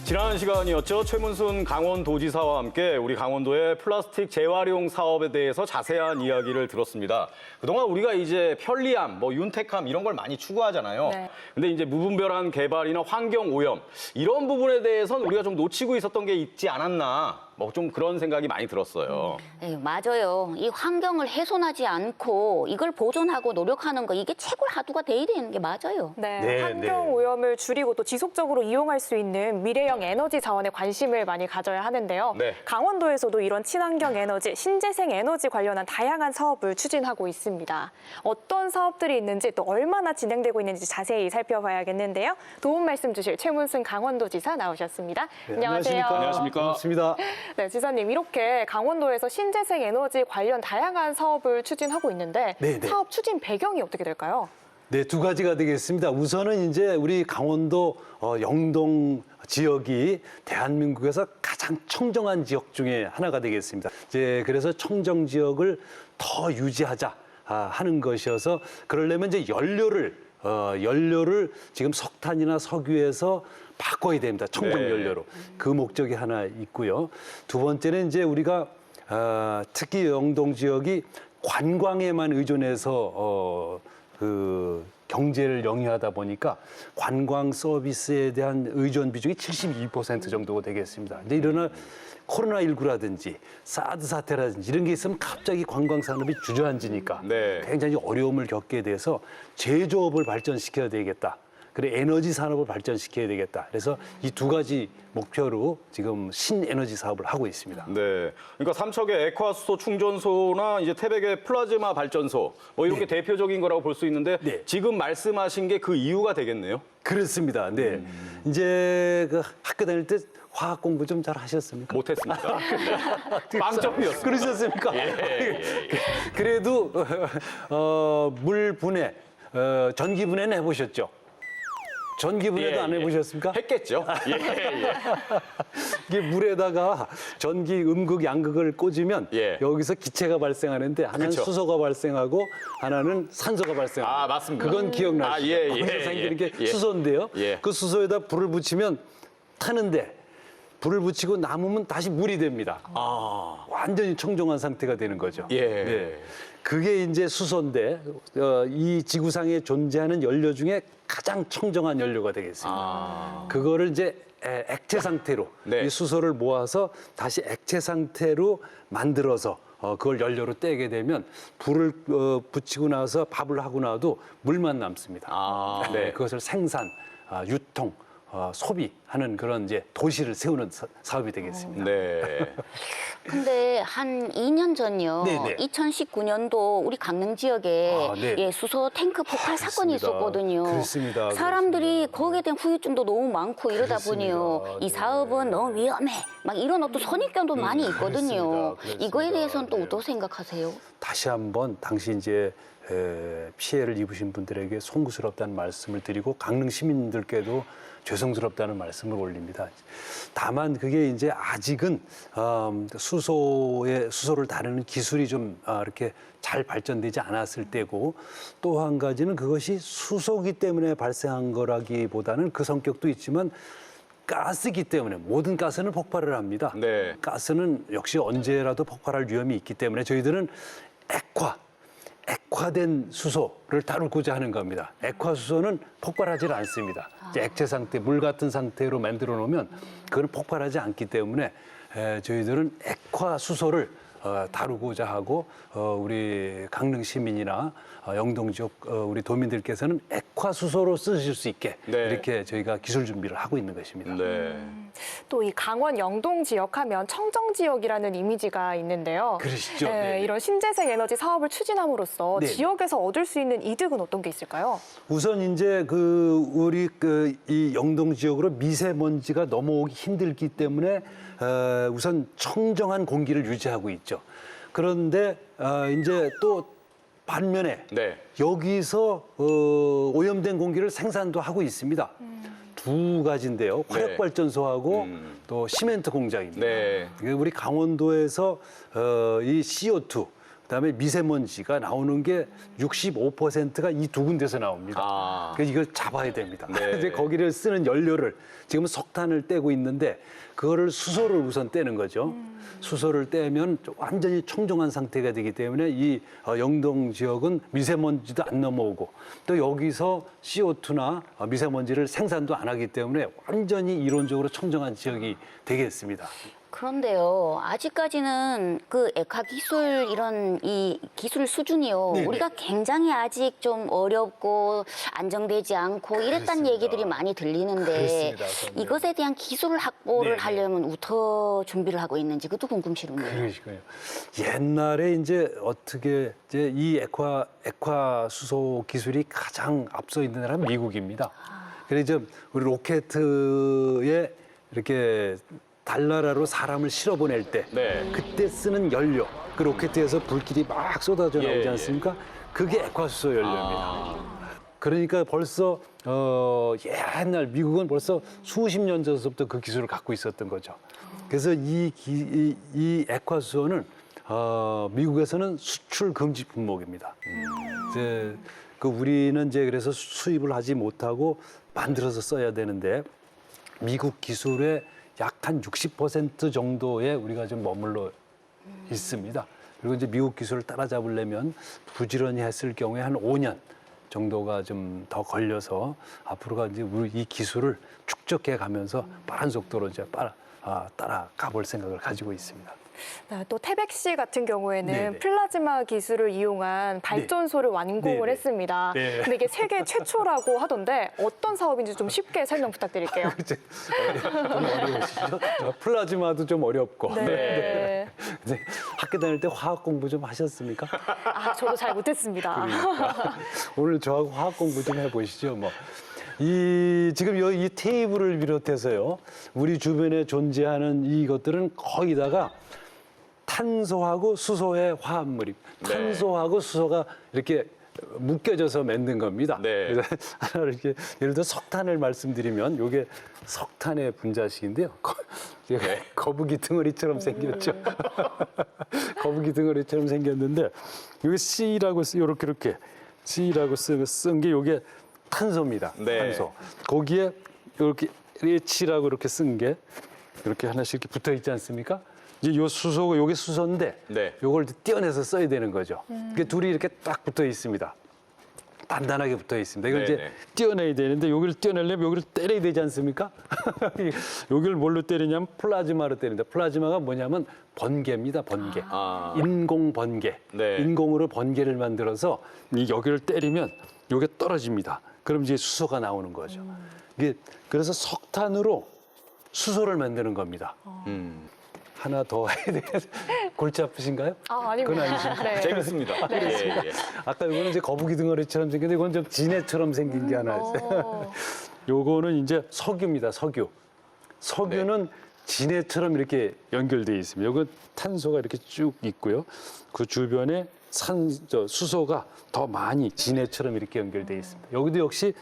지난 시간이었죠. 최문순 강원도지사와 함께 우리 강원도의 플라스틱 재활용 사업에 대해서 자세한 이야기를 들었습니다. 그동안 우리가 이제 편리함, 윤택함 이런 걸 많이 추구하잖아요. 네. 근데 이제 무분별한 개발이나 환경 오염 이런 부분에 대해서는 우리가 좀 놓치고 있었던 게 있지 않았나. 좀 그런 생각이 많이 들었어요. 네, 맞아요. 이 환경을 훼손하지 않고 이걸 보존하고 노력하는 거 이게 최고 화두가 돼야 되는 게 맞아요. 네, 네, 환경 오염을 줄이고 또 지속적으로 이용할 수 있는 미래형 에너지 자원에 관심을 많이 가져야 하는데요. 네. 강원도에서도 이런 친환경 에너지, 신재생 에너지 관련한 다양한 사업을 추진하고 있습니다. 어떤 사업들이 있는지 또 얼마나 진행되고 있는지 자세히 살펴봐야겠는데요. 도움 말씀 주실 최문순 강원도지사 나오셨습니다. 네, 안녕하세요. 안녕하십니까. 반갑습니다. 네, 지사님 이렇게 강원도에서 신재생 에너지 관련 다양한 사업을 추진하고 있는데 네, 네. 사업 추진 배경이 어떻게 될까요? 네, 두 가지가 되겠습니다. 우선은 이제 우리 강원도 영동 지역이 대한민국에서 가장 청정한 지역 중에 하나가 되겠습니다. 이제 그래서 청정 지역을 더 유지하자 하는 것이어서 그러려면 이제 연료를 지금 석탄이나 석유에서 바꿔야 됩니다. 청정 네. 연료로. 그 목적이 하나 있고요. 두 번째는 이제 우리가 특히 영동 지역이 관광에만 의존해서 그 경제를 영위하다 보니까 관광 서비스에 대한 의존 비중이 72% 정도가 되겠습니다. 근데 이러나 코로나19라든지 사드 사태라든지 이런 게 있으면 갑자기 관광 산업이 주저앉으니까 네. 굉장히 어려움을 겪게 돼서 제조업을 발전시켜야 되겠다. 그래 에너지 산업을 발전시켜야 되겠다. 그래서 이 두 가지 목표로 지금 신에너지 사업을 하고 있습니다. 네. 그러니까 삼척의 액화수소 충전소나 이제 태백의 플라즈마 발전소 이렇게 대표적인 거라고 볼 수 있는데 네. 지금 말씀하신 게 그 이유가 되겠네요. 그렇습니다. 네. 이제 그 학교 다닐 때 화학 공부 좀 잘 하셨습니까? 못했습니다. 네. 빵점이었어요. 그러셨습니까? 그래도 물 분해, 전기 분해는 해보셨죠? 전기 분해도 안 해보셨습니까? 했겠죠. 이게 물에다가 전기 음극, 양극을 꽂으면 예. 여기서 기체가 발생하는데 하나는 그쵸. 수소가 발생하고 하나는 산소가 발생합니다. 아, 맞습니다. 그건 기억나시죠? 예, 거기서 예, 생기는 게 예. 수소인데요. 예. 그 수소에다 불을 붙이면 타는데 불을 붙이고 남으면 다시 물이 됩니다. 완전히 청정한 상태가 되는 거죠. 예. 네. 그게 이제 수소인데 이 지구상에 존재하는 연료 중에 가장 청정한 연료가 되겠습니다. 그거를 이제 액체 상태로 네. 이 수소를 모아서 다시 액체 상태로 만들어서 그걸 연료로 떼게 되면 불을 붙이고 나서 밥을 하고 나도 물만 남습니다. 네. 그것을 생산, 유통, 소비하는 그런 이제 도시를 세우는 사업이 되겠습니다. 네. 근데 한 2년 전요. 네네. 2019년도 우리 강릉 지역에 네. 수소 탱크 폭발 사건이 그렇습니다. 있었거든요. 그렇습니다. 사람들이 거기에 대한 후유증도 너무 많고 이러다 그렇습니다. 보니요. 이 네. 사업은 너무 위험해. 막 이런 어떤 선입견도 많이 있거든요. 그렇습니다. 이거에 대해서는 또 네. 어떻게 생각하세요? 다시 한번 당시 이제 피해를 입으신 분들에게 송구스럽다는 말씀을 드리고 강릉 시민들께도 죄송스럽다는 말씀을 올립니다. 다만 그게 이제 아직은 수소를 다루는 기술이 좀 이렇게 잘 발전되지 않았을 때고 또 한 가지는 그것이 수소기 때문에 발생한 거라기보다는 그 성격도 있지만 가스기 때문에 모든 가스는 폭발을 합니다. 네. 가스는 역시 언제라도 폭발할 위험이 있기 때문에 저희들은 액화된 수소를 다루고자 하는 겁니다. 액화수소는 폭발하지 않습니다. 이제 액체 상태, 물 같은 상태로 만들어 놓으면 그건 폭발하지 않기 때문에 저희들은 액화수소를 다루고자 하고 우리 강릉 시민이나 영동 지역 우리 도민들께서는 액화수소로 쓰실 수 있게 네. 이렇게 저희가 기술 준비를 하고 있는 것입니다. 네. 또 이 강원 영동 지역 하면 청정 지역이라는 이미지가 있는데요. 그러시죠? 네, 네. 이런 신재생 에너지 사업을 추진함으로써 네. 지역에서 얻을 수 있는 이득은 어떤 게 있을까요? 우선 이제 우리 이 영동 지역으로 미세먼지가 넘어오기 힘들기 때문에 우선 청정한 공기를 유지하고 있죠. 그런데 이제 또 반면에 네. 여기서 오염된 공기를 생산도 하고 있습니다. 두 가지인데요. 화력발전소하고 또 시멘트 공장입니다. 네. 우리 강원도에서 이 CO2 그다음에 미세먼지가 나오는 게 65%가 이 두 군데서 나옵니다. 아. 그래서 이걸 잡아야 됩니다. 네. 이제 거기를 쓰는 연료를 지금 석탄을 떼고 있는데 그거를 수소를 우선 떼는 거죠. 수소를 떼면 완전히 청정한 상태가 되기 때문에 이 영동 지역은 미세먼지도 안 넘어오고 또 여기서 CO2나 미세먼지를 생산도 안 하기 때문에 완전히 이론적으로 청정한 지역이 되겠습니다. 그런데요, 아직까지는 그 액화 기술 이런 이 기술 수준이요, 네네. 우리가 굉장히 아직 좀 어렵고 안정되지 않고 이랬다는 그렇습니다. 얘기들이 많이 들리는데 그렇습니다. 그런데. 이것에 대한 기술 확보를 네네. 하려면 어떻게 준비를 하고 있는지 그것도 궁금시로네요. 그러시군요. 옛날에 이제 어떻게 이제 이 액화 수소 기술이 가장 앞서 있는 나라는 미국입니다. 그래서 우리 로켓에 이렇게 달나라로 사람을 실어보낼 때 네. 그때 쓰는 연료, 그 로켓에서 불길이 막 쏟아져 나오지 예, 않습니까? 그게 액화수소 연료입니다. 그러니까 벌써 옛날 미국은 벌써 수십 년 전부터 그 기술을 갖고 있었던 거죠. 그래서 이 액화수소는 미국에서는 수출 금지 품목입니다. 이제 그 우리는 이제 그래서 수입을 하지 못하고 만들어서 써야 되는데 미국 기술의 약 한 60% 정도에 우리가 좀 머물러 있습니다. 그리고 이제 미국 기술을 따라잡으려면 부지런히 했을 경우에 한 5년 정도가 좀 더 걸려서 앞으로가 이제 우리 이 기술을 축적해 가면서 빠른 속도로 이제 따라가 볼 생각을 가지고 있습니다. 네, 또 태백 씨 같은 경우에는 네네. 플라즈마 기술을 이용한 발전소를 완공을 네네. 했습니다. 네. 근데 이게 세계 최초라고 하던데 어떤 사업인지 좀 쉽게 설명 부탁드릴게요. 이제 좀 어려우시죠? 플라즈마도 좀 어렵고. 네. 이제 학교 다닐 때 화학 공부 좀 하셨습니까? 아, 저도 잘 못했습니다. 오늘 저하고 화학 공부 좀 해보시죠. 뭐. 지금 이 테이블을 비롯해서요, 우리 주변에 존재하는 이것들은 거의 다가 탄소하고 수소의 화합물이, 네. 탄소하고 수소가 이렇게 묶여져서 만든 겁니다. 네. 그래서 하나를 이렇게 예를 들어 석탄을 말씀드리면 이게 석탄의 분자식인데요. 거북이 덩어리처럼 생겼죠. 거북이 덩어리처럼 생겼는데 여기 C라고 이렇게 C라고 쓴 게 이게 탄소입니다. 네. 탄소. 거기에 이렇게 H라고 이렇게 쓴 게 이렇게 하나씩 이렇게 붙어 있지 않습니까? 이제 요 수소가 요게 수소인데 네. 요걸 떼어내서 써야 되는 거죠. 그게 둘이 이렇게 딱 붙어 있습니다. 단단하게 붙어 있습니다. 이걸 이제 네네. 떼어내야 되는데 여기를 떼어내려면 여기를 때려야 되지 않습니까? 여기를 뭘로 때리냐면 플라즈마로 때린다. 플라즈마가 뭐냐면 번개입니다. 번개. 아. 인공 번개. 네. 인공으로 번개를 만들어서 이 여기를 때리면 요게 떨어집니다. 그럼 이제 수소가 나오는 거죠. 이게 그래서 석탄으로 수소를 만드는 겁니다. 하나 더 해야 되겠어요. 골치 아프신가요? 아, 아닙니다. 그건 아니십니까? 네. 재밌습니다. 예, 예. 아까 이거는 이제 거북이 덩어리처럼 생겼는데 이건 좀 진해처럼 생긴 게 하나 있어요. 요거는 이제 석유입니다. 석유. 석유는 진해처럼 이렇게 연결되어 있습니다. 요건 탄소가 이렇게 쭉 있고요. 그 주변에 수소가 더 많이 진해처럼 이렇게 연결되어 있습니다. 여기도 역시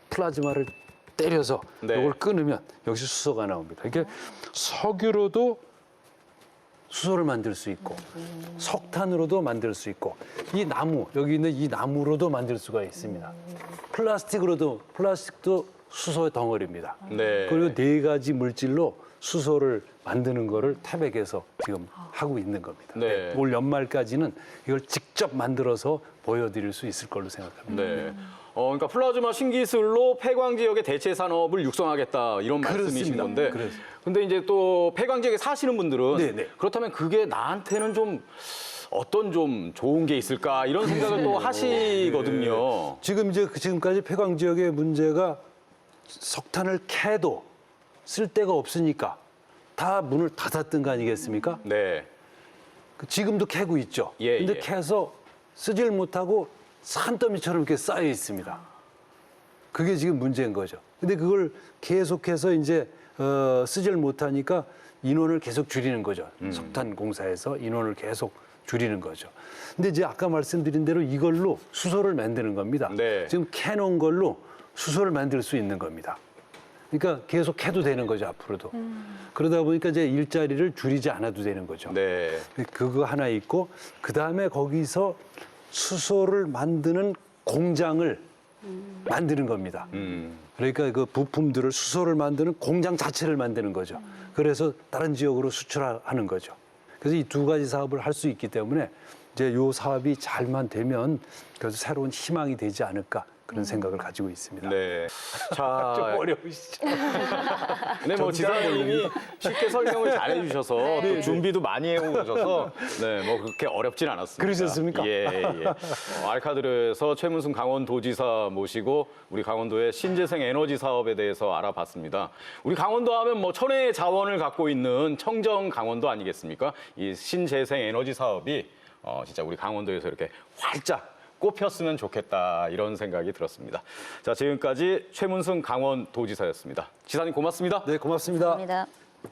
플라즈마를 때려서 네. 이걸 끊으면 역시 수소가 나옵니다. 이게 석유로도 수소를 만들 수 있고 석탄으로도 만들 수 있고 이 나무 여기 있는 이 나무로도 만들 수가 있습니다. 플라스틱도 수소의 덩어리입니다. 네. 그리고 네 가지 물질로 수소를 만드는 거를 태백에서 지금 하고 있는 겁니다. 네. 올 연말까지는 이걸 직접 만들어서 보여드릴 수 있을 걸로 생각합니다. 네. 그러니까 플라즈마 신기술로 폐광 지역의 대체 산업을 육성하겠다 이런 말씀이신 그렇습니다. 건데. 그래서. 근데 이제 또 폐광 지역에 사시는 분들은 네네. 그렇다면 그게 나한테는 좀 어떤 좀 좋은 게 있을까 이런 생각을 또 하시거든요. 지금 이제 지금까지 폐광 지역의 문제가 석탄을 캐도 쓸 데가 없으니까 다 문을 닫았던 거 아니겠습니까? 네. 지금도 캐고 있죠. 예, 근데 예. 캐서 쓰질 못하고 산더미처럼 이렇게 쌓여 있습니다. 그게 지금 문제인 거죠. 근데 그걸 계속해서 이제 쓰질 못하니까 인원을 계속 줄이는 거죠. 석탄 공사에서 인원을 계속 줄이는 거죠. 근데 이제 아까 말씀드린 대로 이걸로 수소를 만드는 겁니다. 네. 지금 캐놓은 걸로 수소를 만들 수 있는 겁니다. 그러니까 계속 해도 되는 거죠, 앞으로도. 그러다 보니까 이제 일자리를 줄이지 않아도 되는 거죠. 네. 그거 하나 있고, 그 다음에 거기서 수소를 만드는 공장을 만드는 겁니다. 그러니까 그 부품들을 수소를 만드는 공장 자체를 만드는 거죠. 그래서 다른 지역으로 수출하는 거죠. 그래서 이 두 가지 사업을 할 수 있기 때문에 이제 요 사업이 잘만 되면 그래서 새로운 희망이 되지 않을까 그런 생각을 가지고 있습니다. 네. 자, 좀 어려우시죠? 네, 뭐 지사님이 쉽게 설명을 잘해 주셔서 또 준비도 많이 해 오셔서 네, 뭐 그렇게 어렵진 않았습니다. 그러셨습니까? 예, 예. 알카드르에서 최문순 강원도지사 모시고 우리 강원도의 신재생 에너지 사업에 대해서 알아봤습니다. 우리 강원도 하면 뭐 천혜의 자원을 갖고 있는 청정 강원도 아니겠습니까? 이 신재생 에너지 사업이 진짜 우리 강원도에서 이렇게 활짝 꼽혔으면 좋겠다 이런 생각이 들었습니다. 자, 지금까지 최문순 강원도지사였습니다. 지사님 고맙습니다. 네, 고맙습니다. 감사합니다.